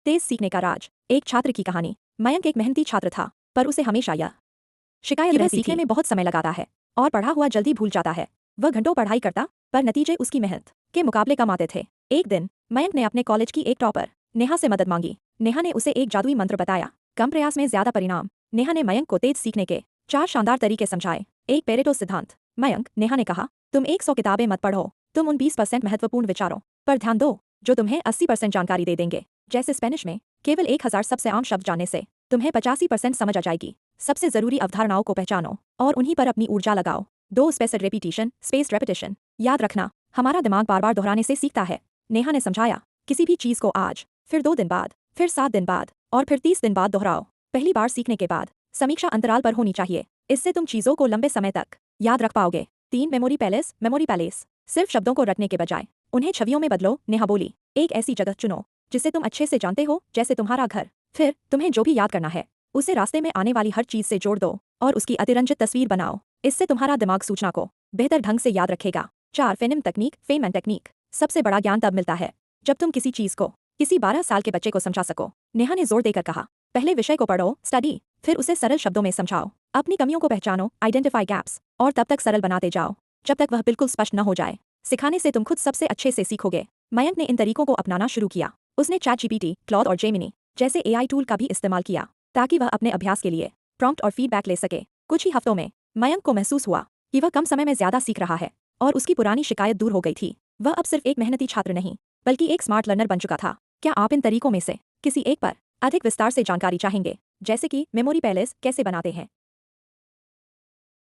तेज सीखने का राज। एक छात्र की कहानी। मयंक एक मेहनती छात्र था, पर उसे हमेशा यह शिकायत रहती थी, सीखने में बहुत समय लगाता है और पढ़ा हुआ जल्दी भूल जाता है। वह घंटों पढ़ाई करता, पर नतीजे उसकी मेहनत के मुकाबले कम आते थे। एक दिन मयंक ने अपने कॉलेज की एक टॉपर नेहा से मदद मांगी। नेहा ने उसे एक जादुई मंत्र बताया, कम प्रयास में ज्यादा परिणाम। नेहा ने मयंक को तेज सीखने के 4 शानदार तरीके समझाए। एक पेरेटो सिद्धांत। मयंक, नेहा ने कहा, तुम 100 किताबें मत पढ़ो, तुम उन 20% महत्वपूर्ण विचारों पर ध्यान दो जो तुम्हें 80% जानकारी दे देंगे। जैसे स्पेनिश में केवल 1000 सबसे आम शब्द जानने से तुम्हें 85% समझ आ जाएगी। सबसे जरूरी अवधारणाओं को पहचानो और उन्हीं पर अपनी ऊर्जा लगाओ। 2 स्पेस्ड रेपिटेशन। याद रखना, हमारा दिमाग बार बार दोहराने से सीखता है। नेहा ने समझाया, किसी भी चीज को आज, फिर 2 दिन बाद, फिर 7 दिन बाद और फिर 30 दिन बाद दोहराओ। पहली बार सीखने के बाद समीक्षा अंतराल पर होनी चाहिए, इससे तुम चीजों को लंबे समय तक याद रख पाओगे। 3 मेमोरी पैलेस। सिर्फ शब्दों को रटने के बजाय उन्हें छवियों में बदलो। नेहा बोली, एक ऐसी जगह चुनो जिसे तुम अच्छे से जानते हो, जैसे तुम्हारा घर। फिर तुम्हें जो भी याद करना है उसे रास्ते में आने वाली हर चीज से जोड़ दो और उसकी अतिरंजित तस्वीर बनाओ। इससे तुम्हारा दिमाग सूचना को बेहतर ढंग से याद रखेगा। 4 फेम एंड टेक्निक। सबसे बड़ा ज्ञान तब मिलता है जब तुम किसी चीज को किसी 12 साल के बच्चे को समझा सको। नेहा ने जोर देकर कहा, पहले विषय को पढ़ो, स्टडी, फिर उसे सरल शब्दों में समझाओ। अपनी कमियों को पहचानो, आइडेंटिफाई गैप्स, और तब तक सरल बनाते जाओ जब तक वह बिल्कुल स्पष्ट न हो जाए। सिखाने से तुम खुद सबसे अच्छे से सीखोगे। मयंक ने इन तरीकों को अपनाना शुरू किया। उसने ChatGPT, क्लॉड और जेमिनी जैसे AI टूल का भी इस्तेमाल किया ताकि वह अपने अभ्यास के लिए प्रॉम्प्ट और फीडबैक ले सके। कुछ ही हफ्तों में मयंक को महसूस हुआ कि वह कम समय में ज्यादा सीख रहा है और उसकी पुरानी शिकायत दूर हो गई थी। वह अब सिर्फ एक मेहनती छात्र नहीं, बल्कि एक स्मार्ट लर्नर बन चुका था। क्या आप इन तरीकों में से किसी एक पर अधिक विस्तार से जानकारी चाहेंगे, जैसे कि मेमोरी पैलेस कैसे बनाते हैं,